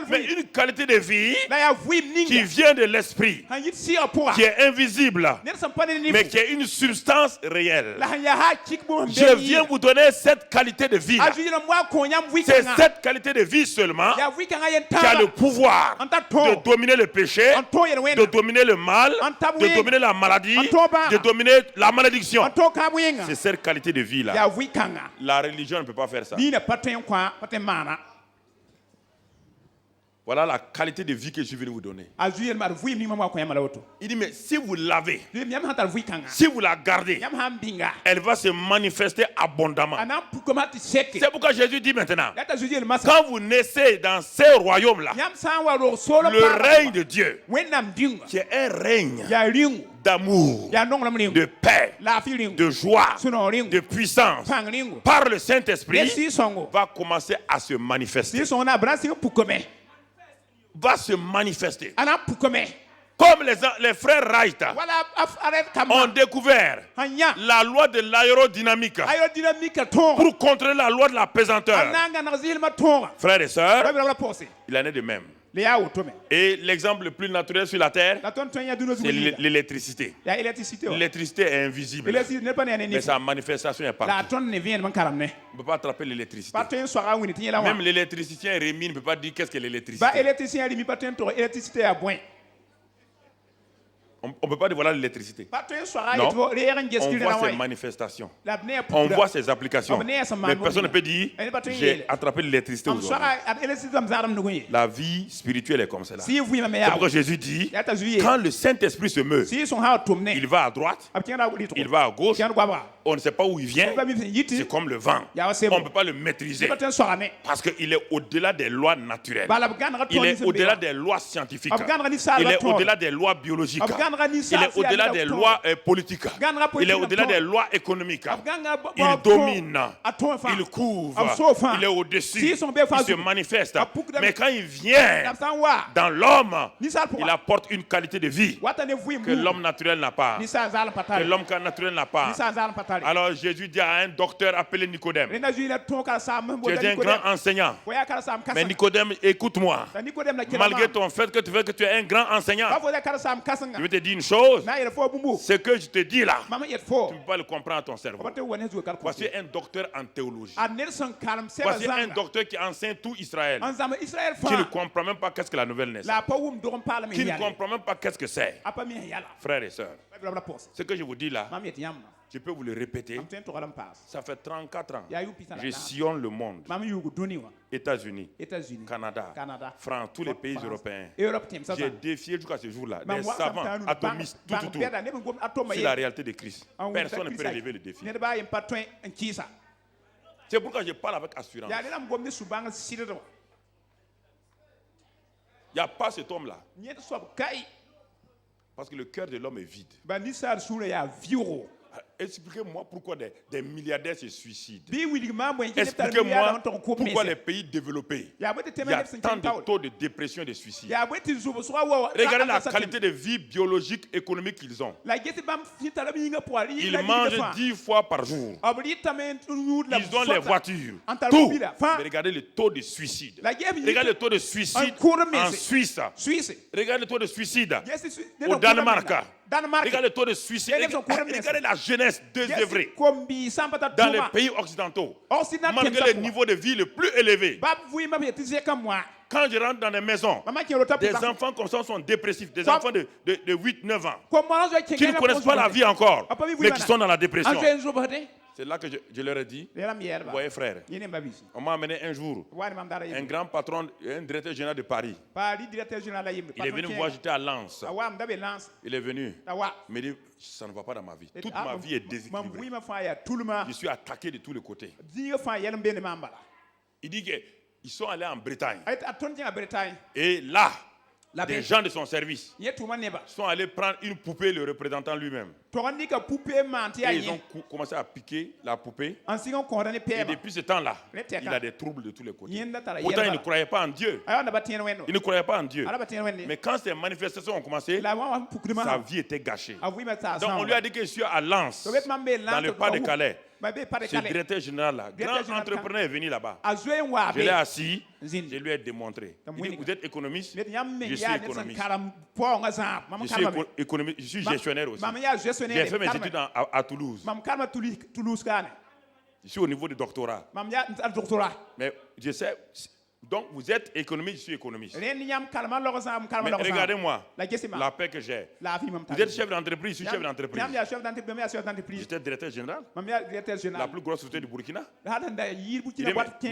Mais une qualité de vie qui vient de l'esprit, qui est invisible, mais qui est une substance réelle. Je viens vous donner cette qualité de vie. C'est cette qualité de vie seulement qui a le pouvoir de dominer le péché, de dominer le mal, de dominer la maladie, de dominer la malédiction. C'est cette qualité de vie-là. La religion ne peut pas faire ça. Voilà la qualité de vie que je vais vous donner. Il dit, mais si vous l'avez, si vous la gardez, elle va se manifester abondamment. C'est pourquoi Jésus dit maintenant, quand vous naissez dans ces royaumes-là, le règne de Dieu, qui est un règne d'amour, de paix, de joie, de puissance, par le Saint-Esprit, va commencer à se manifester. Va se manifester. Comme les frères Wright ont découvert la loi de l'aérodynamique pour contrôler la loi de la pesanteur. Frères et sœurs, il en est de même. Et l'exemple le plus naturel sur la terre, c'est l'électricité. L'électricité est invisible, mais sa manifestation est partout. On ne peut pas attraper l'électricité. Même l'électricien Rémi ne peut pas dire qu'est-ce que l'électricité. On ne peut pas dévoiler l'électricité. Non, on voit ses manifestations. On voit ses applications. Mais personne ne peut dire j'ai attrapé l'électricité aujourd'hui. La vie spirituelle est comme cela. C'est pourquoi Jésus dit quand le Saint-Esprit se meut, il va à droite, il va à gauche. On ne sait pas où il vient. C'est comme le vent. On ne peut pas le maîtriser parce qu'il est au-delà des lois naturelles. Il est au-delà des lois scientifiques. Il est au-delà des lois biologiques. Il est au-delà des lois politiques. Il est au-delà des lois économiques. Il domine. Il couvre. Il est au-dessus. Il se manifeste. Mais quand il vient dans l'homme, il apporte une qualité de vie que l'homme naturel n'a pas. Que l'homme naturel n'a pas. Alors Jésus dit à un docteur appelé Nicodème, tu es un grand enseignant. Mais Nicodème, écoute-moi. Malgré ton fait que tu veux que tu es un grand enseignant, je vais te dire une chose. Ce que je te dis là, tu ne peux pas le comprendre à ton cerveau. Voici un docteur en théologie. Voici un docteur qui enseigne tout Israël, qui ne comprend même pas qu'est-ce que la nouvelle naissance, qui ne comprend même pas qu'est-ce que c'est. Frères et sœurs, ce que je vous dis là, je peux vous le répéter. Ça fait 34 ans. Je sillonne le monde. États-Unis, Canada, France, tous les pays européens. J'ai défié jusqu'à ce jour-là des savants, atomistes, tout. C'est la réalité de Christ. Personne ne peut relever le défi. C'est pourquoi je parle avec assurance. Il n'y a pas cet homme-là. Parce que le cœur de l'homme est vide. Expliquez-moi pourquoi des milliardaires se suicident. Expliquez-moi pourquoi les pays développés, il y a tant de taux de dépression et de suicide. Regardez la qualité de vie biologique, économique qu'ils ont. Ils mangent 10 fois par jour. Ils ont les voitures. Tout. Mais regardez le taux de suicide. Regardez le taux de suicide en Suisse. Regardez le taux de suicide au Danemark. Regardez le taux de suicide. Regardez la jeunesse désœuvrée dans les pays occidentaux. Malgré le niveau de vie le plus élevé. Quand je rentre dans des maisons, des enfants comme ça sont dépressifs. Des enfants de 8-9 ans qui ne connaissent pas la vie encore, mais qui sont dans la dépression. C'est là que je leur ai dit, vous voyez frère, on m'a amené un jour un grand patron, un directeur général de Paris. Il est venu me voir, j'étais à Lens. Il est venu, il me dit, ça ne va pas dans ma vie. Toute ma vie est déséquilibrée. Je suis attaqué de tous les côtés. Il dit qu'ils sont allés en Bretagne. Et là, des gens de son service sont allés prendre une poupée, le représentant lui-même. Et ils ont commencé à piquer la poupée. Et depuis ce temps-là, il a des troubles de tous les côtés. Pourtant, il ne croyait pas en Dieu. Il ne croyait pas en Dieu. Mais quand ces manifestations ont commencé, sa vie était gâchée. Donc on lui a dit que je suis à Lens, dans le Pas-de-Calais. Ce directeur général-là, grand entrepreneur est venu là-bas. Je l'ai assis, je lui ai démontré. Il dit, vous êtes économiste? Je suis économiste. Je suis gestionnaire aussi. J'ai fait mes études à Toulouse. Je suis au niveau du doctorat. Mais je sais... Donc, vous êtes économiste, je suis économiste. Mais regardez-moi, la paix que j'ai. Vous êtes chef d'entreprise, je suis chef d'entreprise. J'étais directeur général. La plus grosse société du Burkina.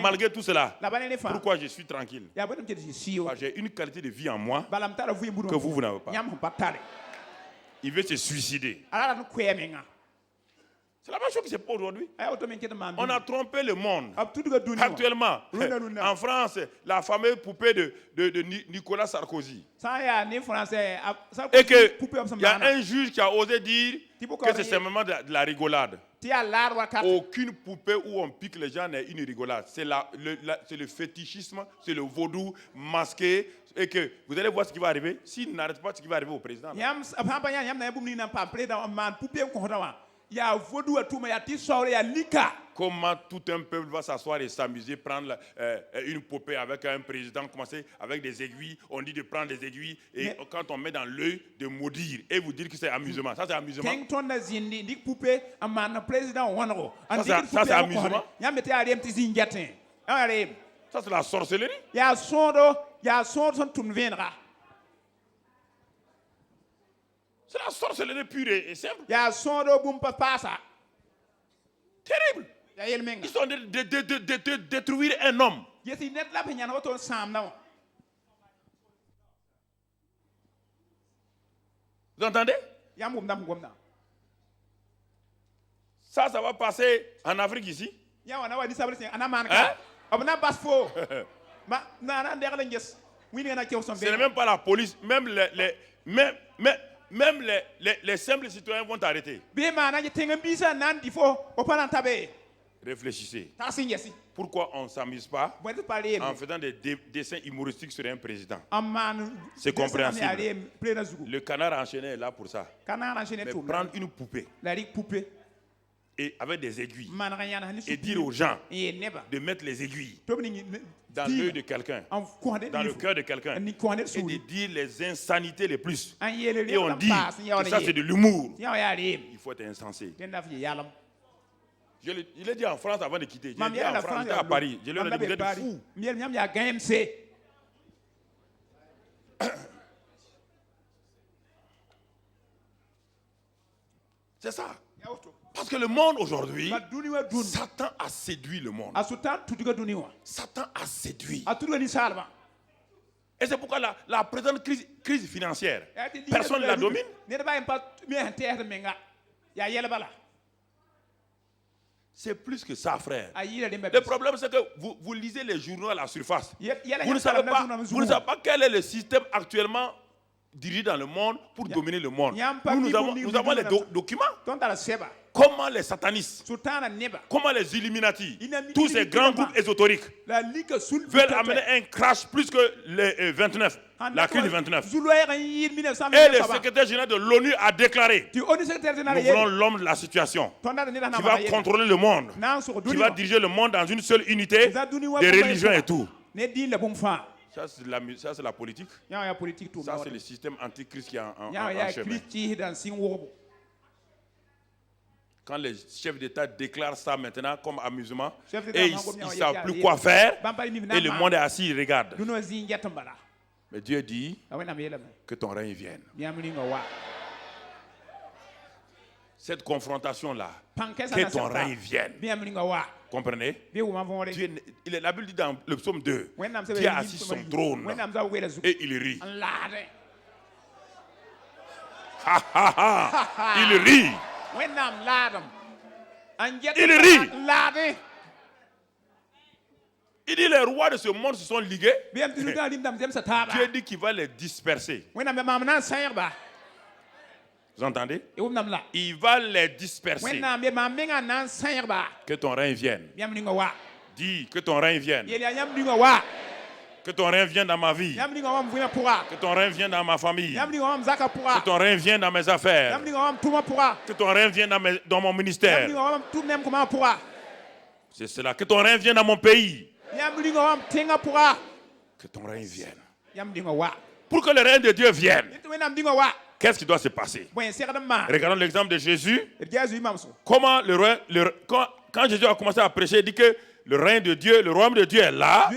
Malgré tout cela, pourquoi je suis tranquille? J'ai une qualité de vie en moi que vous n'avez pas. Il veut se suicider. C'est la même chose qui se passe aujourd'hui. On a trompé le monde. Actuellement, en France, la fameuse poupée de Nicolas Sarkozy. Et qu'il y a un juge qui a osé dire que c'est simplement de la rigolade. Aucune poupée où on pique les gens n'est une rigolade. C'est le fétichisme, c'est le vaudou masqué. Et que vous allez voir ce qui va arriver. S'il n'arrête pas, ce qui va arriver au président. Comment tout un peuple va s'asseoir et s'amuser, prendre une poupée avec un président, commencer avec des aiguilles, on dit de prendre des aiguilles, et quand on met dans l'œil, de maudire, et vous dire que c'est amusement. Ça, c'est amusement. Ça, c'est amusement. Ça, c'est la sorcellerie. C'est la sorcellerie pure et simple. Terrible. Ils sont de détruire un homme. Vous entendez? Ça va passer en Afrique ici. Hein? Ce n'est même pas la police, même les simples citoyens vont arrêter. Réfléchissez. Pourquoi on ne s'amuse pas en faisant des dessins humoristiques sur un président? C'est compréhensible. Le canard enchaîné est là pour ça. Mais prendre une poupée et avec des aiguilles et dire aux gens de mettre les aiguilles dans l'œil de quelqu'un, dans le cœur de quelqu'un, et de dire les insanités les plus. Et on dit que ça c'est de l'humour. Il faut être insensé. Je l'ai dit en France avant de quitter. Je l'ai dit en France, j'étais à Paris. Je leur ai dit, vous êtes fous. C'est ça. Parce que le monde aujourd'hui, Satan a séduit le monde. Satan a séduit. Et c'est pourquoi la présente crise financière, personne ne la domine. C'est plus que ça, frère. Le problème, c'est que vous lisez les journaux à la surface. Vous ne savez pas quel est le système actuellement dirigé dans le monde pour dominer le monde. Nous avons les documents. Comment les satanistes, comment les Illuminati, tous ces grands groupes ésotériques veulent amener un crash plus que les 29, la crise du 29. Et le secrétaire général de l'ONU a déclaré: nous voulons l'homme de la situation qui va contrôler le monde, qui va diriger le monde dans une seule unité de religion et tout. Ça, c'est la politique. Ça, c'est le système antichrist qui est en chemin. Quand les chefs d'État déclarent ça maintenant comme amusement, et ils ne savent plus quoi faire, et le monde est assis, il regarde. Mais Dieu dit que ton règne vienne. Cette confrontation-là, que ton règne vienne. Comprenez? La Bible dit dans le psaume 2, Dieu a assis son trône et il rit. Il rit. Il rit. Il dit les rois de ce monde se sont ligués. Dieu dit qu'il va les disperser. Vous entendez? Il va les disperser. Que ton règne vienne. Dis que ton règne vienne. Que ton règne vienne dans ma vie. Que ton règne vienne dans ma famille. Que ton règne vienne dans mes affaires. Que ton règne vienne dans mon ministère. C'est cela. Que ton règne vienne dans mon pays. Que ton règne vienne. Pour que le règne de Dieu vienne, qu'est-ce qui doit se passer? Regardons l'exemple de Jésus. Comment quand Jésus a commencé à prêcher, il dit que le règne de Dieu, le royaume de Dieu est là.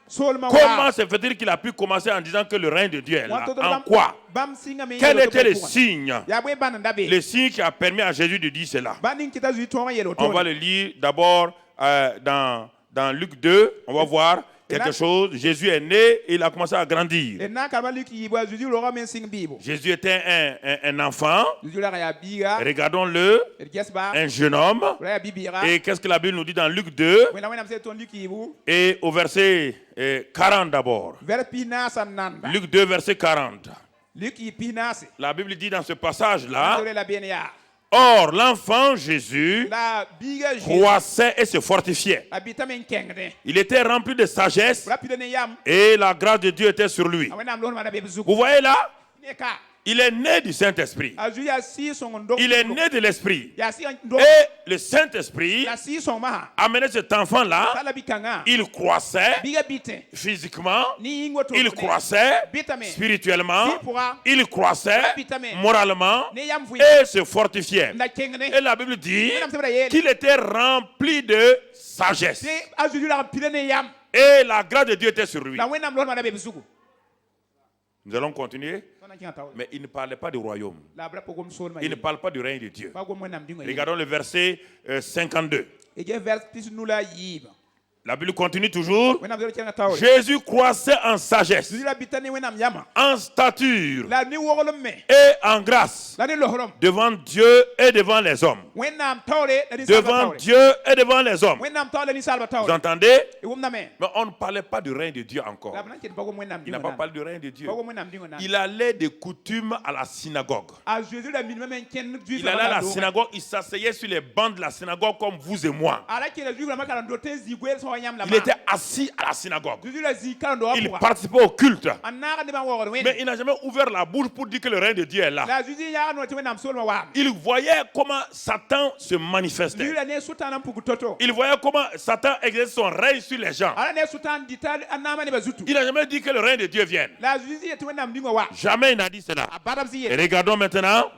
Comment se fait-il qu'il a pu commencer en disant que le règne de Dieu est là? En quoi? Quel était le signe? Le signe qui a permis à Jésus de dire cela. On va le lire d'abord dans Luc 2. On va voir quelque chose. Jésus est né et il a commencé à grandir. Jésus était un enfant. Regardons-le. Un jeune homme. Et qu'est-ce que la Bible nous dit dans Luc 2? Et au verset 40 d'abord. Luc 2, verset 40. La Bible dit dans ce passage-là: or, l'enfant Jésus croissait et se fortifiait. Il était rempli de sagesse et la grâce de Dieu était sur lui. Vous voyez là? Il est né du Saint-Esprit. Il est né de l'Esprit. Et le Saint-Esprit a mené cet enfant-là. Il croissait physiquement. Il croissait spirituellement. Il croissait moralement. Et se fortifiait. Et la Bible dit qu'il était rempli de sagesse. Et la grâce de Dieu était sur lui. Nous allons continuer. Mais il ne parlait pas du royaume. Il ne parle pas du règne de Dieu. Regardons le verset 52. La Bible continue toujours. Jésus croissait en sagesse, en stature et en grâce devant Dieu et devant les hommes. Devant Dieu et devant les hommes. Vous entendez? Mais on ne parlait pas du règne de Dieu encore. Il n'a pas parlé du règne de Dieu. Il allait de coutume à la synagogue. Il allait à la synagogue, il s'asseyait sur les bancs de la synagogue comme vous et moi. Il était assis à la synagogue. Il participait au culte. Mais il n'a jamais ouvert la bouche pour dire que le règne de Dieu est là. Il voyait comment Satan se manifestait. Il voyait comment Satan exerce son règne sur les gens. Il n'a jamais dit que le règne de Dieu vienne. Jamais il n'a dit cela. Et regardons maintenant,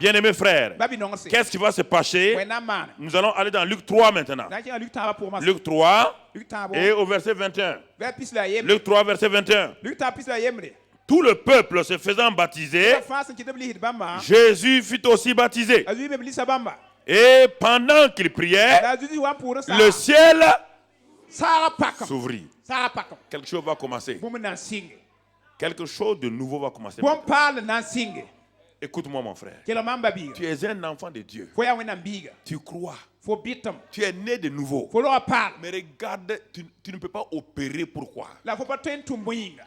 bien-aimés frères, qu'est-ce qui va se passer? Nous allons aller dans Luc 3 maintenant. Luc 3 et au verset 21. Luc 3, verset 21. Tout le peuple se faisant baptiser, Jésus fut aussi baptisé. Et pendant qu'il priait, le ciel s'ouvrit. Quelque chose va commencer. Quelque chose de nouveau va commencer. Écoute-moi mon frère. Tu es un enfant de Dieu. Tu crois. Tu es né de nouveau. Mais regarde, tu ne peux pas opérer. Pourquoi?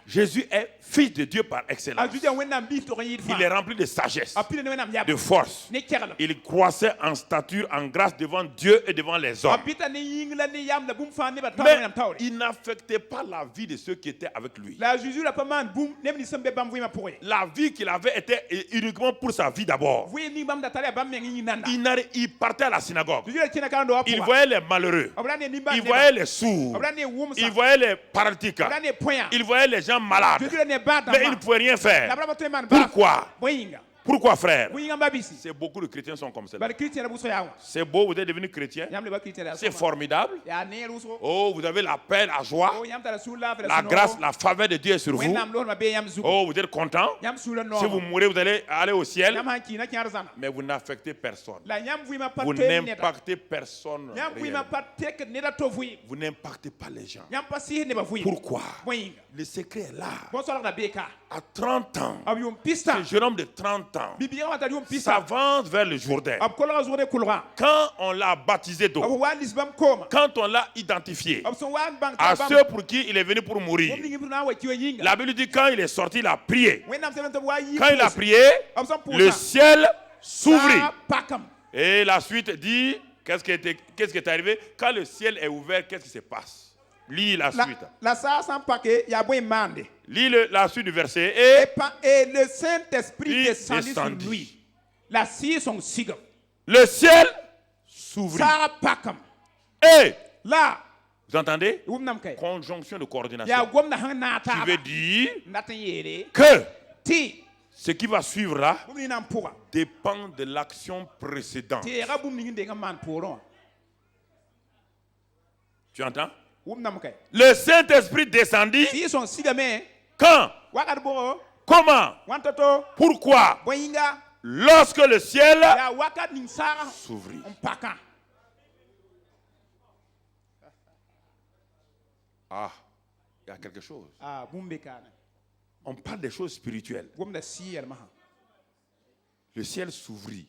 Jésus est fils de Dieu par excellence. Il est rempli de sagesse, de force. Il croissait en stature, en grâce devant Dieu et devant les hommes. Mais il n'affectait pas la vie de ceux qui étaient avec lui. La vie qu'il avait était uniquement pour sa vie d'abord. Il partait à la synagogue. Il voyait les malheureux. Il voyait les sourds. Il voyait les paralytiques. Il voyait les gens malades. Mais il ne pouvait rien faire. Pourquoi? Pourquoi, frère? C'est beaucoup de chrétiens sont comme cela. C'est beau, vous êtes devenu chrétien. C'est formidable. Oh, vous avez la paix, la joie, la grâce, la faveur de Dieu est sur vous. Oh, vous êtes content. Si vous mourrez, vous allez aller au ciel. Mais vous n'affectez personne. Vous n'impactez personne. Vous n'impactez pas les gens. Pourquoi? Le secret est là. À 30 ans, ce jeune homme de 30 ans, s'avance vers le Jourdain. Quand on l'a baptisé d'eau, quand on l'a identifié à ceux pour qui il est venu pour mourir, la Bible dit quand il est sorti, il a prié. Quand il a prié, le ciel s'ouvrit. Et la suite dit, qu'est-ce qui est arrivé? Quand le ciel est ouvert, qu'est-ce qui se passe? Lis la suite. Lis la suite du verset. Et le Saint-Esprit descendit sur lui. Le ciel s'ouvrit. Et là, vous entendez? Conjonction de coordination. Qui veut dire que ce qui va suivre là dépend de l'action précédente. Tu entends? Le Saint-Esprit descendit. Quand? Comment? Pourquoi? Lorsque le ciel s'ouvrit. Ah, il y a quelque chose. On parle des choses spirituelles. Le ciel s'ouvrit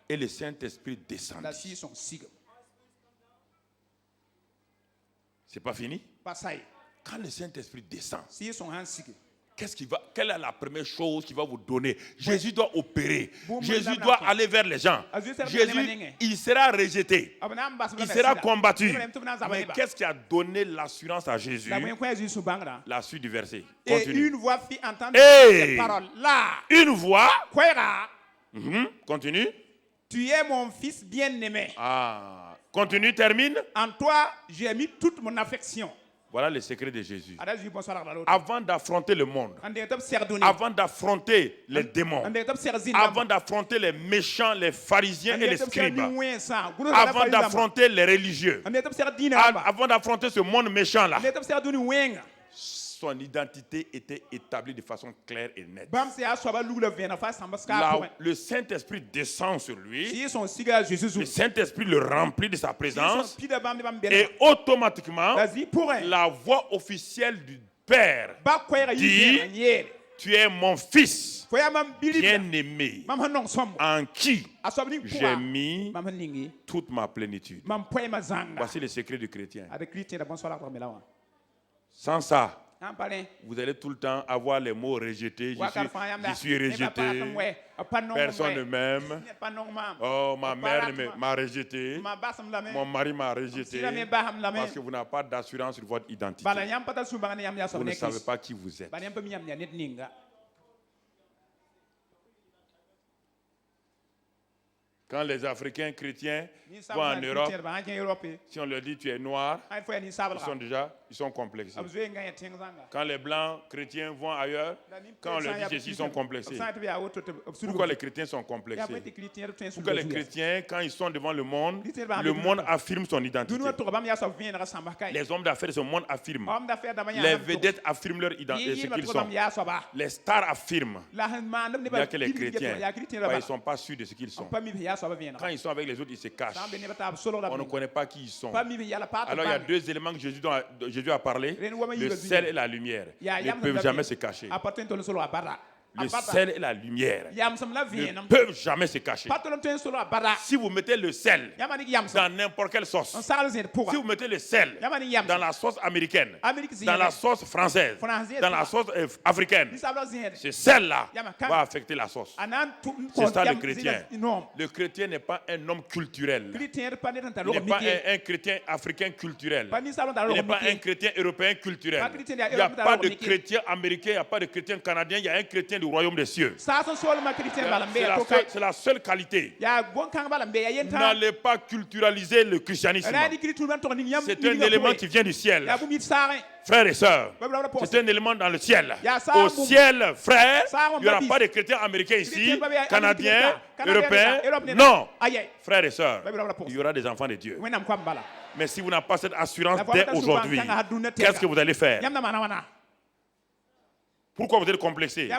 et le Saint-Esprit descendit. C'est pas fini? Quand le Saint-Esprit descend, quelle est la première chose qu'il va vous donner? Jésus doit opérer. Jésus doit aller vers les gens. Jésus, il sera rejeté. Il sera combattu. Mais qu'est-ce qui a donné l'assurance à Jésus? La suite du verset. Continue. Une voix. Continue. Tu es mon fils bien-aimé. Continue, termine. En toi, j'ai mis toute mon affection. Voilà le secret de Jésus. Avant d'affronter le monde, avant d'affronter les démons, avant d'affronter les méchants, les pharisiens et les scribes, avant d'affronter les religieux, avant d'affronter ce monde méchant-là, son identité était établie de façon claire et nette. Là, le Saint-Esprit descend sur lui. Le Saint-Esprit le remplit de sa présence. Et automatiquement, la voix officielle du Père dit: tu es mon fils bien-aimé, en qui j'ai mis toute ma plénitude. Voici le secret du chrétien. Sans ça, vous allez tout le temps avoir les mots rejetés. Je suis rejeté. Personne ne m'aime. Oh, ma mère m'a rejeté. Mon mari m'a rejeté. Parce que vous n'avez pas d'assurance sur votre identité. Vous ne savez pas qui vous êtes. Quand les Africains chrétiens vont en Europe, si on leur dit tu es noir, ils sont complexés. Quand les blancs chrétiens vont ailleurs, quand on leur dit ceci, ils sont complexés. Pourquoi les chrétiens sont complexés? Pourquoi les chrétiens, quand ils sont devant le monde affirme son identité. Les hommes d'affaires de ce monde affirment. Les vedettes affirment leur identité, ce qu'ils sont. Les stars affirment. Il n'y a que les chrétiens. Ils ne sont pas sûrs de ce qu'ils sont. Quand ils sont avec les autres, ils se cachent. On ne connaît pas qui ils sont. Alors il y a deux éléments que Jésus a parlé. Le sel et la lumière ne peuvent jamais se cacher. Le sel et la lumière ne peuvent jamais se cacher. Si vous mettez le sel dans n'importe quelle sauce, si vous mettez le sel dans la sauce américaine, dans la sauce française, dans la sauce africaine, ce sel-là va affecter la sauce. C'est ça le chrétien. Le chrétien n'est pas un homme culturel. Il n'est pas un chrétien africain culturel. Il n'est pas un chrétien européen culturel. Il n'y a pas de chrétien américain, il n'y a pas de chrétien canadien, il y a un chrétien du royaume des cieux. C'est la seule qualité. N'allez pas culturaliser le christianisme. C'est un élément qui vient du ciel. Frères et sœurs, c'est un élément dans le ciel. Au ciel, frère, il n'y aura pas de chrétiens américains ici, canadiens, européens. Non, frères et sœurs, il y aura des enfants de Dieu. Mais si vous n'avez pas cette assurance dès aujourd'hui, qu'est-ce que vous allez faire? Pourquoi vous êtes complexé?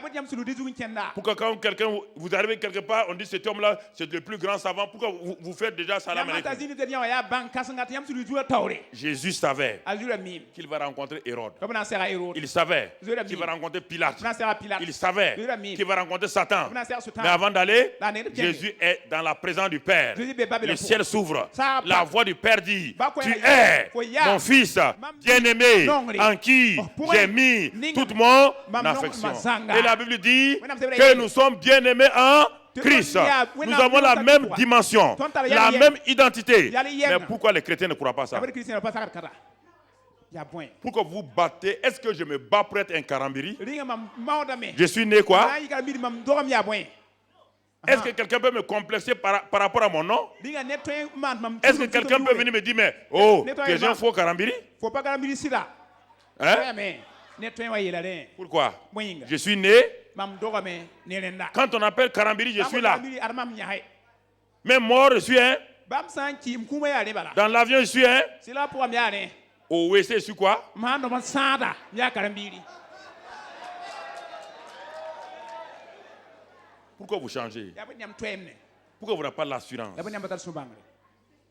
Pourquoi quand quelqu'un, vous arrivez quelque part, on dit cet homme-là, c'est le plus grand savant. Pourquoi vous faites déjà salam alaikum? Jésus savait qu'il va rencontrer Hérode. Il savait qu'il va rencontrer Pilate. Il savait qu'il va rencontrer Satan. Mais avant d'aller, Jésus est dans la présence du Père. Le ciel s'ouvre. La voix du Père dit, tu es mon fils bien-aimé en qui j'ai mis toute mon affection. Et la Bible dit que nous sommes bien-aimés en Christ. Nous avons la même dimension, la même identité. Mais pourquoi les chrétiens ne croient pas ça? Pourquoi vous battez? Est-ce que je me bats pour être un karambiri? Je suis né quoi? Est-ce que quelqu'un peut me complexer par rapport à mon nom? Est-ce que quelqu'un peut venir me dire, mais oh, que j'ai un faux karambiri? Hein? Pourquoi? Je suis né. Quand on appelle karambiri, je suis là. Même mort, je suis un. Dans l'avion, je suis un. Au WC, je suis quoi? Pourquoi vous changez? Pourquoi vous n'avez pas l'assurance?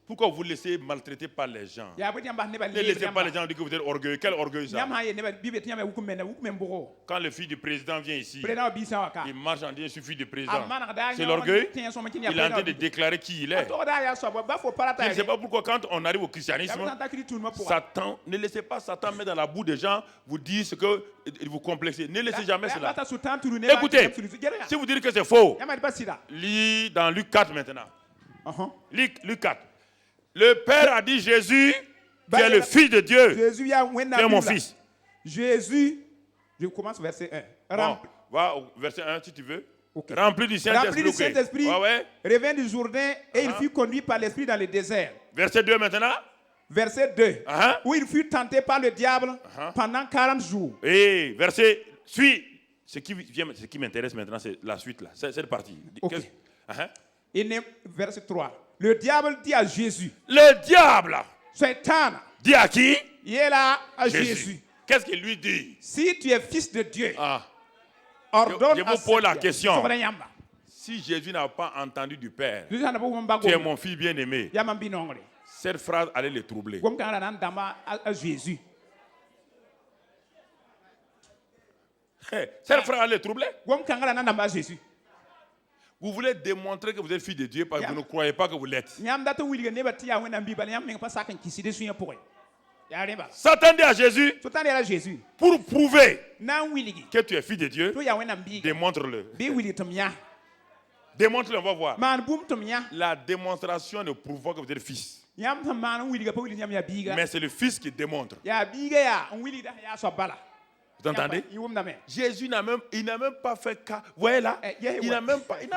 Pourquoi vous laissez maltraiter par les gens? Ne laissez pas les gens dire que vous êtes orgueilleux. Quel orgueil ça? Quand le fils du président vient ici, il marche en disant je suis fils du président. C'est l'orgueil. Il est en train de déclarer qui il est. Je ne sais pas pourquoi quand on arrive au christianisme, Satan, ne laissez pas Satan mettre dans la boue des gens, vous dire ce que vous complexez. Ne laissez jamais cela. Écoutez, si vous dites que c'est faux, lis dans Luc 4 maintenant. Luc 4. Le Père a dit Jésus, tu es le Fils de Dieu. Tu es mon fils. Jésus, je commence verset 1. Bon, va au verset 1 si tu veux. Okay. Rempli du Saint-Esprit. Revint du Jourdain et il fut conduit par l'Esprit dans le désert. Verset 2 maintenant. Verset 2. Où il fut tenté par le diable pendant 40 jours. Et verset suit. Ce qui m'intéresse maintenant, c'est la suite là. Cette partie. Okay. Verset 3. Le diable dit à Jésus. Le diable. Satan. Dit à qui? Il est là à Jésus. Qu'est-ce qu'il lui dit? Si tu es fils de Dieu, ordonne je vous pose la question. Si Jésus n'a pas entendu du Père, tu es mon fils bien-aimé, cette phrase allait le troubler. Cette phrase allait le troubler. Vous voulez démontrer que vous êtes fils de Dieu parce que vous ne croyez pas que vous l'êtes. Satan dit à Jésus, pour prouver que tu es fils de Dieu, démontre-le. Démontre-le, on va voir. La démonstration ne prouve pas que vous êtes fils. Mais c'est le fils qui démontre. Vous entendez? Jésus n'a même pas fait cas. Vous voyez là? Il n'a même pas fait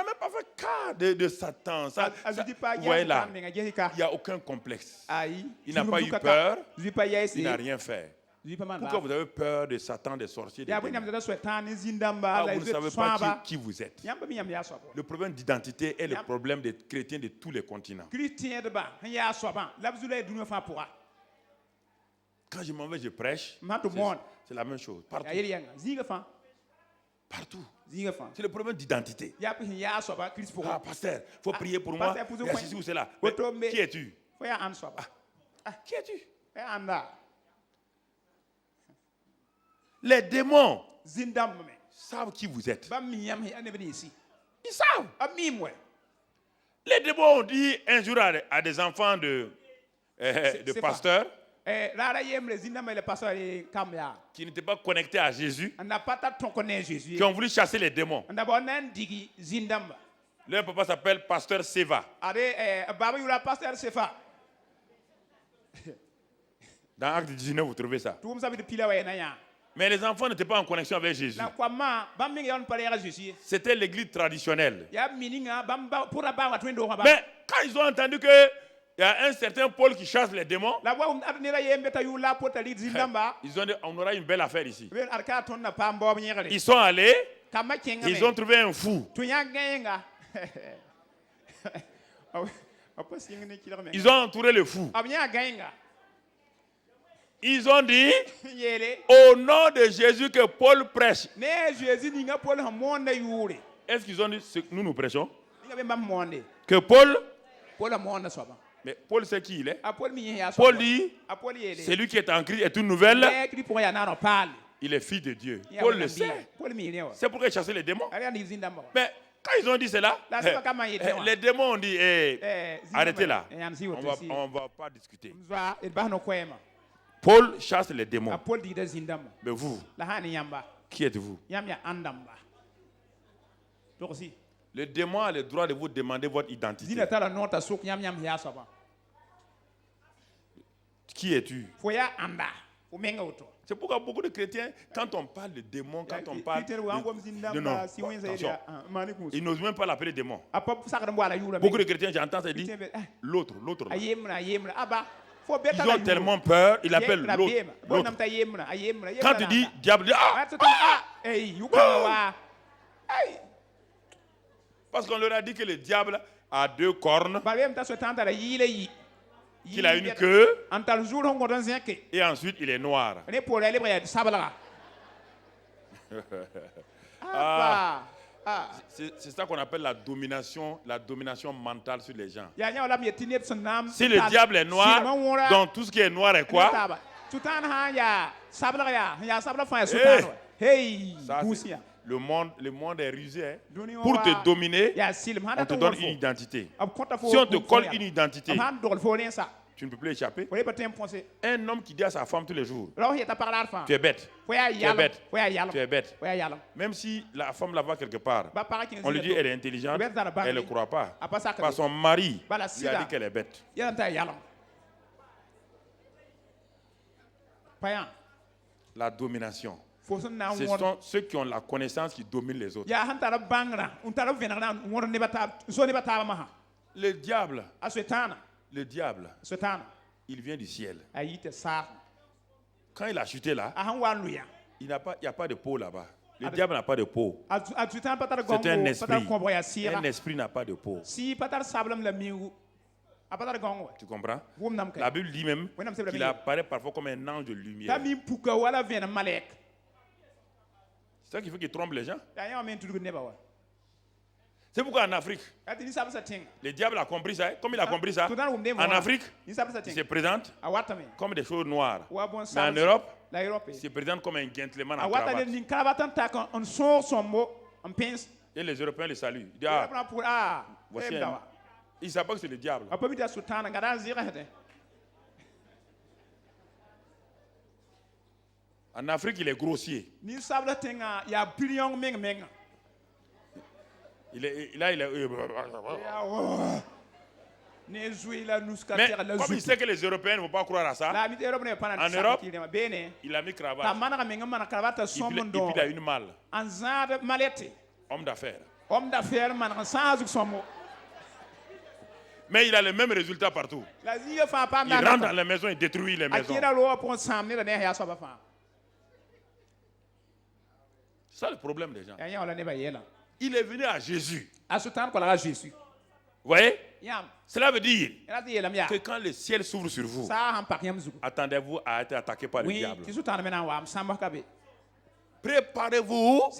cas de Satan. Vous voyez là? Il n'y a aucun complexe. Il n'a pas eu peur. Il n'a rien fait. Pourquoi vous avez peur de Satan, des sorciers, des démons? Vous ne savez pas qui vous êtes. Le problème d'identité est le problème des chrétiens de tous les continents. Quand je m'en vais, je prêche. C'est la même chose. Partout. Partout. C'est le problème d'identité. Pasteur, il faut prier pour moi. Ceci ou cela. Qui es-tu? Qui es-tu? Les démons savent qui vous êtes. Ils savent. Les démons ont dit un jour à des enfants de pasteurs qui n'étaient pas connectés à Jésus, qui ont voulu chasser les démons. Leur papa s'appelle Pasteur Seva. Dans Acte 19, vous trouvez ça. Mais les enfants n'étaient pas en connexion avec Jésus. C'était l'église traditionnelle. Mais quand ils ont entendu que il y a un certain Paul qui chasse les démons, ils ont dit on aura une belle affaire ici. Ils sont allés, ils ont trouvé un fou. Ils ont entouré le fou. Ils ont dit au nom de Jésus que Paul prêche. Est-ce qu'ils ont dit ce que nous prêchons? Que Paul. Mais Paul sait qui il est. Paul dit c'est lui qui est en Christ est une nouvelle. Il est fils de Dieu. Paul le sait. C'est pourquoi il chassait les démons. Mais quand ils ont dit cela, les démons ont dit arrêtez là. On ne va pas discuter. Paul chasse les démons. Mais vous, qui êtes-vous? Le démon a le droit de vous demander votre identité. Qui es-tu? C'est pourquoi beaucoup de chrétiens, quand on parle de démons, quand on parle ils n'osent même pas l'appeler démon. Beaucoup de chrétiens, j'entends, ça dit l'autre là. Ils ont tellement peur, ils appellent l'autre. Quand tu dis diable, parce qu'on leur a dit que le diable a 2 cornes, qu'il a une queue, et ensuite il est noir. C'est ça qu'on appelle la domination mentale sur les gens. Si le diable est noir, donc tout ce qui est noir est quoi? Le monde est rusé. Hein? Pour te dominer, on te donne une identité. Si on te colle une identité, tu ne peux plus échapper. Un homme qui dit à sa femme tous les jours, tu es bête, tu es bête, tu es bête. Même si la femme la voit quelque part, on lui dit elle est intelligente, elle ne croit pas. Parce que son mari lui a dit qu'elle est bête. La domination. Ce sont ceux qui ont la connaissance qui dominent les autres. Le diable, il vient du ciel. Quand il a chuté là, il n'y a pas de peau là-bas. Le diable n'a pas de peau. C'est un esprit. Un esprit n'a pas de peau. Tu comprends? La Bible dit même qu'il apparaît parfois comme un ange de lumière. C'est ça qui fait qu'il trompe les gens. C'est pourquoi en Afrique, le diable a compris ça. Comme il a compris ça, en Afrique, il se présente comme des choses noires. Mais en Europe, il se présente comme un gentleman en cravate. Et les Européens le saluent. Ils disent, voici un... Ils ne savent pas que c'est le diable. En Afrique, il est grossier. Il est. Mais comme il sait que les Européens ne vont pas croire à ça, en Europe, il a mis cravate. Et puis il a une malle. Homme d'affaires. Mais il a le même résultat partout. Il rentre dans les maisons et détruit les maisons. C'est ça le problème des gens. Il est venu à Jésus. Vous voyez? Cela veut dire que quand le ciel s'ouvre sur vous, attendez-vous à être attaqué par le diable. Préparez-vous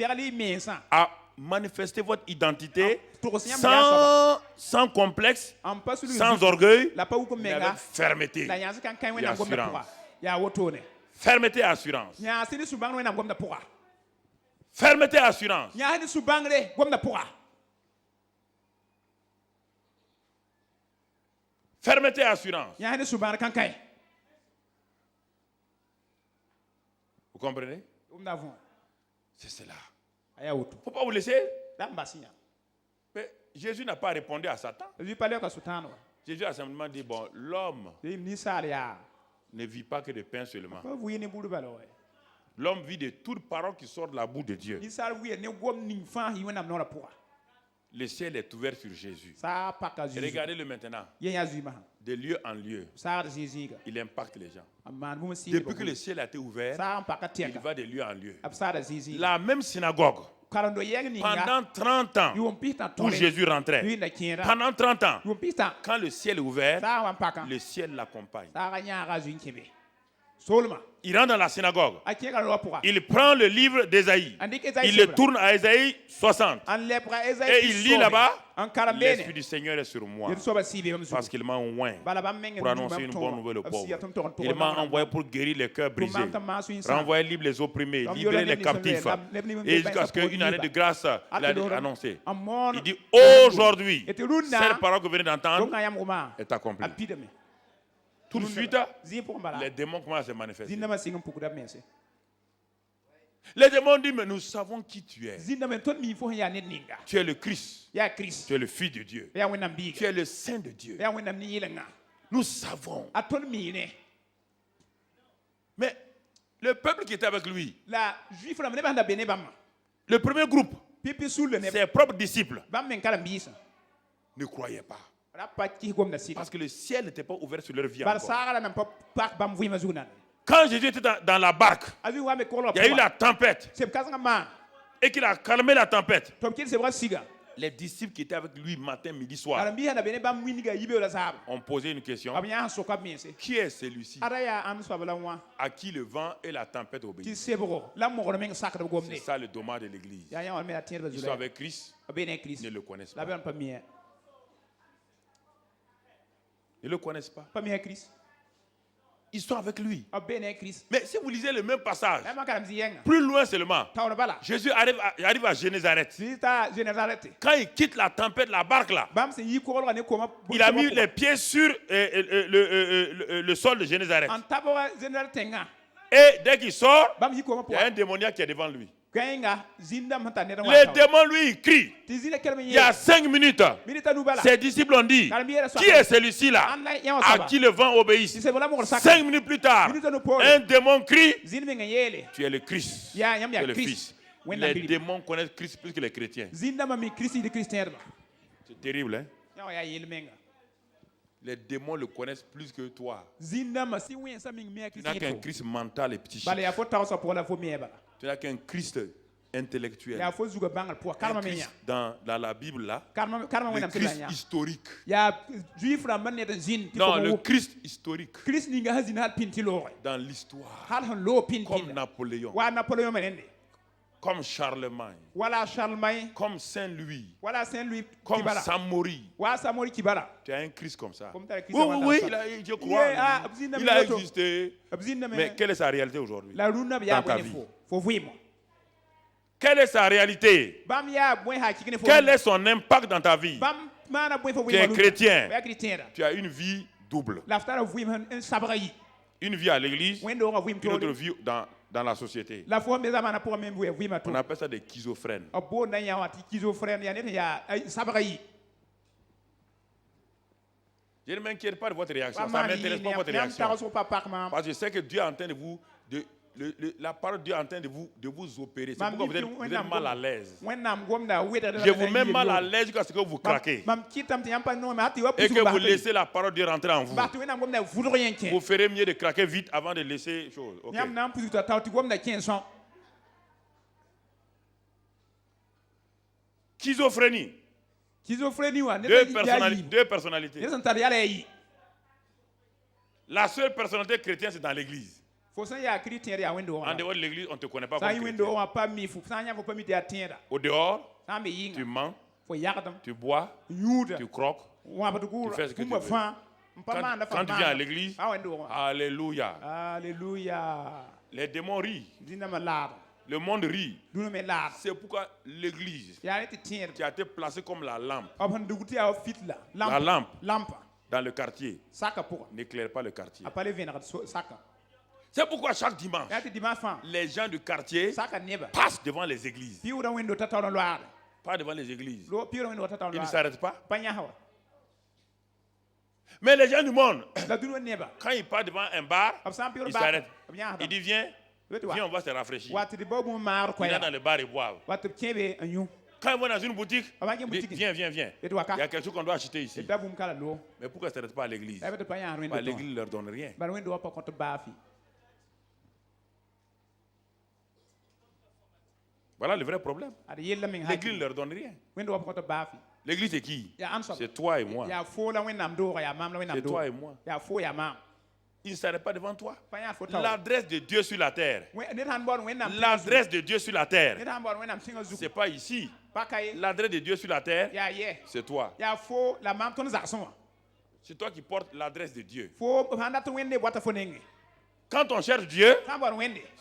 à manifester votre identité sans complexe, sans orgueil, mais avec fermeté et assurance. Fermeté et assurance. Fermeté et assurance. Fermeté et assurance. Vous comprenez? C'est cela. Il ne faut pas vous laisser. Mais Jésus n'a pas répondu à Satan. Jésus a simplement dit, bon, l'homme ne vit pas que de pain seulement. L'homme vit de toute parole qui sort de la bouche de Dieu. Le ciel est ouvert sur Jésus. Regardez-le maintenant. De lieu en lieu, il impacte les gens. Depuis que le ciel a été ouvert, il va de lieu en lieu. La même synagogue, pendant 30 ans, où Jésus rentrait, pendant 30 ans, quand le ciel est ouvert, le ciel l'accompagne. Il rentre dans la synagogue. Il prend le livre d'Ésaïe. Il le tourne à Ésaïe 60. Et il lit là-bas, l'Esprit du Seigneur est sur moi. Parce qu'il m'a oint pour annoncer une bonne nouvelle aux pauvres. Il m'a envoyé pour guérir les cœurs brisés, renvoyer libre les opprimés, libérer les captifs. Et jusqu'à ce qu'une année de grâce, il a annoncé. Il dit, aujourd'hui, cette parole que vous venez d'entendre est accomplie. Tout de suite, les démons commencent à se manifester. Les démons disent, mais nous savons qui tu es. Tu es le Christ. Tu es le Fils de Dieu. Tu es le Saint de Dieu. Nous savons. Mais le peuple qui était avec lui, le premier groupe, ses propres disciples, ne croyaient pas. Parce que le ciel n'était pas ouvert sur leur vie encore. Quand Jésus était dans la barque, il y a eu la tempête. Et qu'il a calmé la tempête. Les disciples qui étaient avec lui matin, midi, soir ont posé une question. Qui est celui-ci à qui le vent et la tempête obéissent? C'est ça le dommage de l'église. Ils sont avec Christ, ils ne le connaissent pas. Ils ne le connaissent pas. Ils sont avec lui. Mais si vous lisez le même passage, plus loin seulement, Jésus arrive à Génézareth. Quand il quitte la tempête, la barque là, il a mis les pieds sur le sol de Génézareth. Et dès qu'il sort, il y a un démoniaque qui est devant lui. Le démon lui crie. Il y a 5 minutes, ses disciples ont dit, qui est celui-ci-là à qui le vent obéit? 5 minutes plus tard, un démon crie, tu es le Christ, tu es le Fils. Les démons connaissent Christ plus que les chrétiens. C'est terrible, hein? Les démons le connaissent plus que toi. Tu n'as qu'un Christ mental et psychique. Tu n'as qu'un Christ intellectuel. Un Christ dans la Bible là, le Christ historique. Non, le Christ historique. Dans l'histoire. Comme Napoléon. Comme Charlemagne. Comme Saint-Louis. Comme Samori. Tu as un Christ comme ça. Oui, je crois. Il a existé. Mais quelle est sa réalité aujourd'hui dans ta vie? Quelle est sa réalité? Quel est son impact dans ta vie? Tu es chrétien. Tu as une vie double. Une vie à l'église, une autre vie dans la société. On appelle ça des schizophrènes. Je ne m'inquiète pas de votre réaction. Ça ne m'intéresse pas votre réaction. Parce que je sais que Dieu est en train de vous... la parole de Dieu est en train de vous opérer. C'est pourquoi vous êtes mal à l'aise. Je vous mets mal à l'aise jusqu'à ce que vous craquez. Et que vous laissez la parole de Dieu rentrer en vous. Vous ferez mieux de craquer vite avant de laisser les choses. Okay. Schizophrénie. Deux personnalités. La seule personnalité chrétienne, c'est dans l'église. En dehors de l'église, on ne te connaît pas comme chrétien. Au dehors, tu mens, tu bois, tu croques, tu fais ce que tu veux. Quand tu viens à l'église, alléluia. Les démons rient. Le monde rit. C'est pourquoi l'église qui a été placée comme la lampe. La lampe dans le quartier n'éclaire pas le quartier. C'est pourquoi chaque dimanche, les gens du quartier passent devant les églises. Pas devant les églises. Ils ne s'arrêtent pas. Mais les gens du monde, quand ils passent devant un bar, ils s'arrêtent. Ils disent viens, on va se rafraîchir. Ils viennent dans le bar et boivent. Quand ils vont dans une boutique, ils disent viens. Il y a quelque chose qu'on doit acheter ici. Mais pourquoi ils ne s'arrêtent pas à l'église? L'église ne leur donne rien. Voilà le vrai problème. L'église ne leur donne rien. L'église c'est qui? C'est toi et moi. C'est toi et moi. il ne s'arrête pas devant toi. L'adresse de Dieu sur la terre. L'adresse de Dieu sur la terre. Ce n'est pas ici. L'adresse de Dieu sur la terre, c'est toi. C'est toi qui portes l'adresse de Dieu. Quand on cherche Dieu,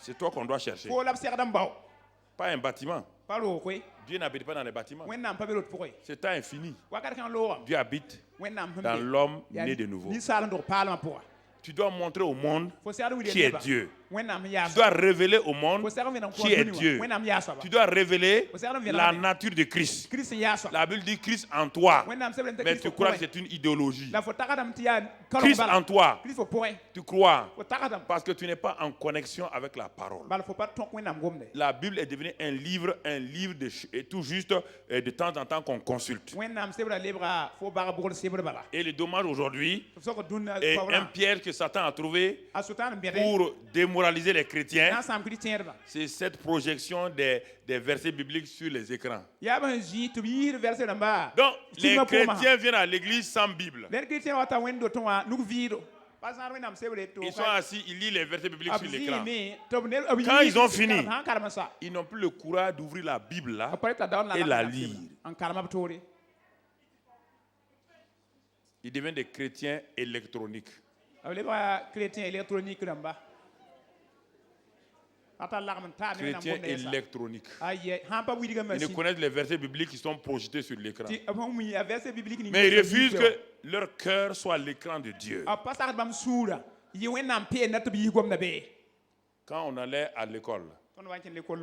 c'est toi qu'on doit chercher. Pas un bâtiment. Dieu n'habite pas dans les bâtiments. C'est un infini. Dieu habite dans l'homme né de nouveau. Tu dois montrer au monde qui est Dieu. Tu dois révéler au monde qui est Dieu. Tu dois révéler la nature de Christ. La Bible dit Christ en toi. Mais tu crois que c'est une idéologie. Christ en toi. Tu crois parce que tu n'es pas en connexion avec la parole. La Bible est devenue un livre de tout juste de temps en temps qu'on consulte. Et le dommage aujourd'hui est un piège que Satan a trouvé pour démoraliser les chrétiens. C'est cette projection des versets bibliques sur les écrans. Donc, les chrétiens viennent à l'église sans Bible. Ils sont assis, ils lisent les versets bibliques sur l'écran. Quand ils ont fini, ils n'ont plus le courage d'ouvrir la Bible là et la lire. Ils deviennent des chrétiens électroniques. Chrétiens électroniques. Ils ne connaissent les versets bibliques qui sont projetés sur l'écran. Mais ils refusent que leur cœur soit l'écran de Dieu. Quand on allait à l'école,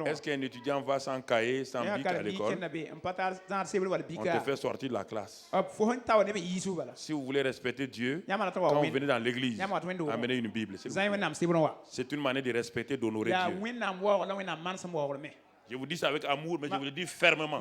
est-ce qu'un étudiant va sans cahier, sans bic à l'école? On te fait sortir de la classe. Si vous voulez respecter Dieu, quand vous venez dans l'église, amenez une Bible. C'est une manière de respecter, d'honorer Dieu. Je vous dis ça avec amour, mais je vous le dis fermement.